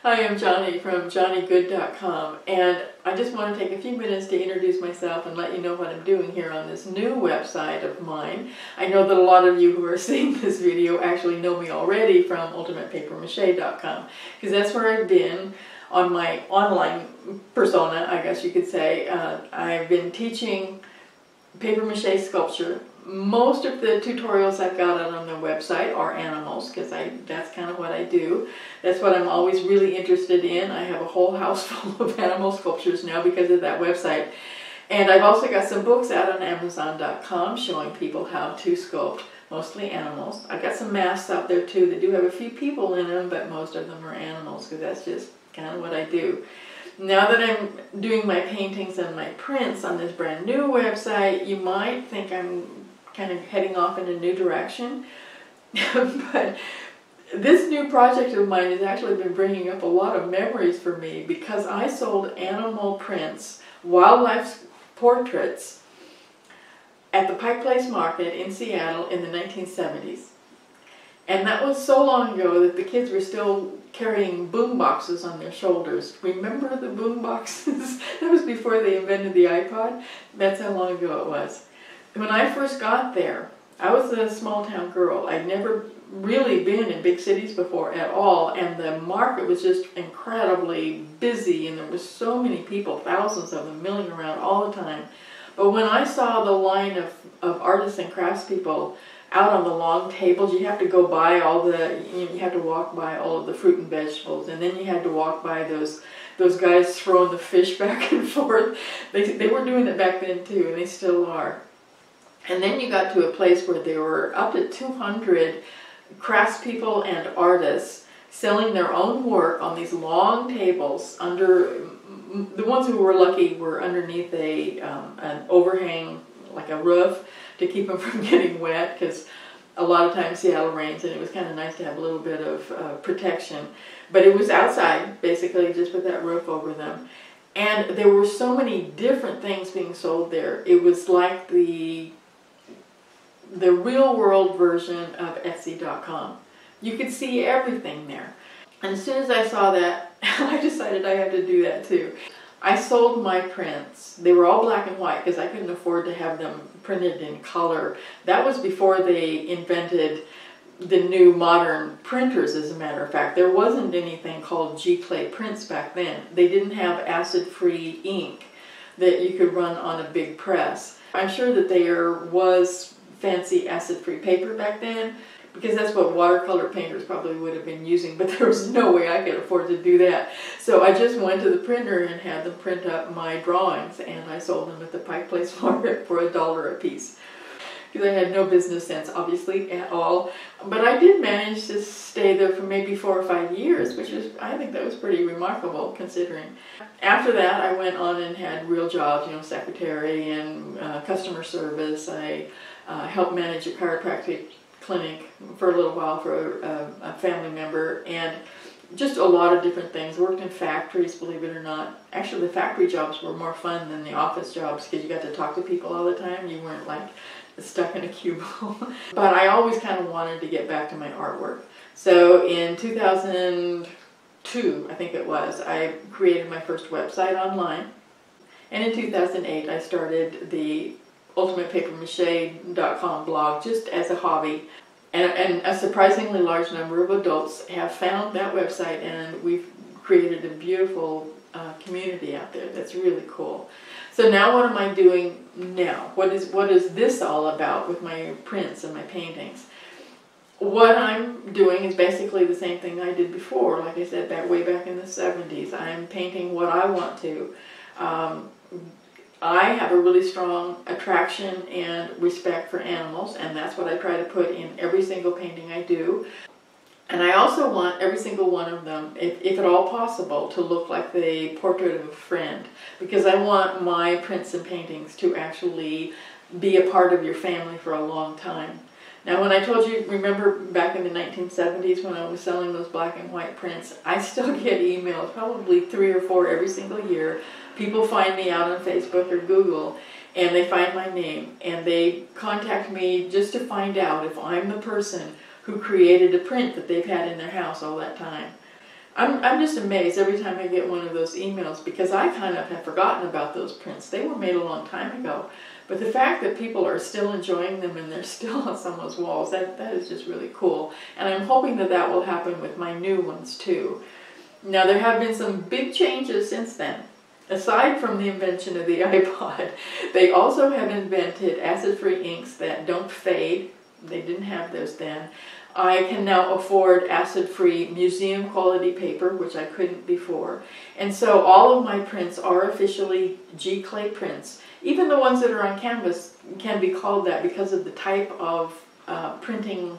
Hi, I'm Jonni from JonniGood.com, and I just want to take a few minutes to introduce myself and let you know what I'm doing here on this new website of mine. I know that a lot of you who are seeing this video actually know me already from UltimatePaperMache.com, because that's where I've been on my online persona, I guess you could say. I've been teaching paper mache sculpture. Most of the tutorials I've got out on the website are animals, because that's kind of what I do. That's what I'm always really interested in. I have a whole house full of animal sculptures now because of that website. And I've also got some books out on Amazon.com showing people how to sculpt mostly animals. I've got some masks out there too that do have a few people in them, but most of them are animals, because that's just kind of what I do. Now that I'm doing my paintings and my prints on this brand new website, you might think I'm kind of heading off in a new direction. But this new project of mine has actually been bringing up a lot of memories for me, because I sold animal prints, wildlife portraits, at the Pike Place Market in Seattle in the 1970s. And that was so long ago that the kids were still carrying boom boxes on their shoulders. Remember the boom boxes? That was before they invented the iPod. That's how long ago it was. When I first got there, I was a small town girl. I'd never really been in big cities before at all, and the market was just incredibly busy, and there were so many people, thousands of them milling around all the time. But when I saw the line of artists and craftspeople out on the long tables, you have to go by you have to walk by all of the fruit and vegetables, and then you had to walk by those guys throwing the fish back and forth. They were doing it back then too, and they still are. And then you got to a place where there were up to 200 craftspeople and artists selling their own work on these long tables. The ones who were lucky were underneath an overhang, like a roof, to keep them from getting wet, because a lot of times Seattle rains, and it was kind of nice to have a little bit of protection. But it was outside, basically, just with that roof over them. And there were so many different things being sold there. It was like the real world version of Etsy.com. You could see everything there. And as soon as I saw that, I decided I had to do that too. I sold my prints. They were all black and white because I couldn't afford to have them printed in color. That was before they invented the new modern printers, as a matter of fact. There wasn't anything called Giclee prints back then. They didn't have acid-free ink that you could run on a big press. I'm sure that there was fancy acid-free paper back then, because that's what watercolor painters probably would have been using, but there was no way I could afford to do that. So I just went to the printer and had them print up my drawings, and I sold them at the Pike Place Market for $1 a piece. Because I had no business sense, obviously, at all. But I did manage to stay there for maybe 4 or 5 years, which is, I think that was pretty remarkable, considering. After that, I went on and had real jobs, secretary and customer service. I helped manage a chiropractic clinic for a little while for a family member, and just a lot of different things. Worked in factories, believe it or not. Actually, the factory jobs were more fun than the office jobs, because you got to talk to people all the time. You weren't like stuck in a cubicle. But I always kind of wanted to get back to my artwork. So in 2002, I think it was, I created my first website online. And in 2008, I started the UltimatePaperMache.com blog just as a hobby. And a surprisingly large number of adults have found that website, and we've created a beautiful community out there that's really cool. So now what am I doing now? What is this all about with my prints and my paintings? What I'm doing is basically the same thing I did before. Like I said, way back in the 70s. I'm painting what I want to. I have a really strong attraction and respect for animals, and that's what I try to put in every single painting I do. And I also want every single one of them, if at all possible, to look like the portrait of a friend, because I want my prints and paintings to actually be a part of your family for a long time. Now, when I told you, remember back in the 1970s when I was selling those black and white prints, I still get emails, probably 3 or 4 every single year. People find me out on Facebook or Google, and they find my name, and they contact me just to find out if I'm the person who created a print that they've had in their house all that time. I'm just amazed every time I get one of those emails, because I kind of have forgotten about those prints. They were made a long time ago. But the fact that people are still enjoying them and they're still on someone's walls, that is just really cool. And I'm hoping that that will happen with my new ones too. Now, there have been some big changes since then. Aside from the invention of the iPod, they also have invented acid-free inks that don't fade. They didn't have those then. I can now afford acid-free museum quality paper, which I couldn't before. And so all of my prints are officially Giclee prints. Even the ones that are on canvas can be called that because of the type of printing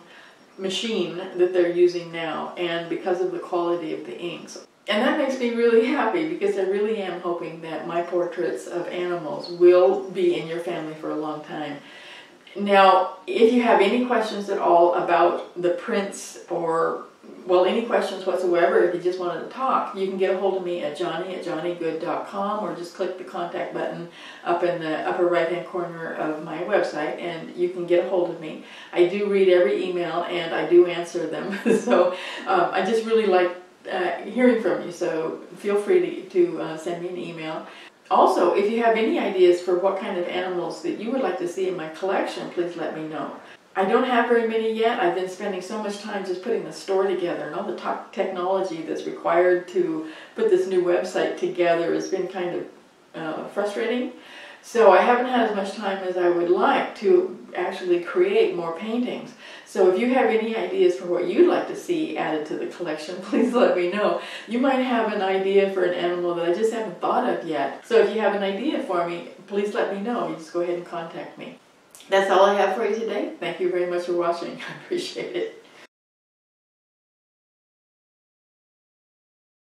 machine that they're using now, and because of the quality of the inks. And that makes me really happy, because I really am hoping that my portraits of animals will be in your family for a long time. Now, if you have any questions at all about the prints, or, well, any questions whatsoever, if you just wanted to talk, you can get a hold of me at Jonni@jonnygood.com, or just click the contact button up in the upper right-hand corner of my website, and you can get a hold of me. I do read every email, and I do answer them, so I just really like hearing from you, so feel free to send me an email. Also, if you have any ideas for what kind of animals that you would like to see in my collection, please let me know. I don't have very many yet. I've been spending so much time just putting the store together, and all the technology that's required to put this new website together has been kind of frustrating. So I haven't had as much time as I would like to actually create more paintings. So if you have any ideas for what you'd like to see added to the collection, please let me know. You might have an idea for an animal that I just haven't thought of yet. So if you have an idea for me, please let me know. You just go ahead and contact me. That's all I have for you today. Thank you very much for watching. I appreciate it.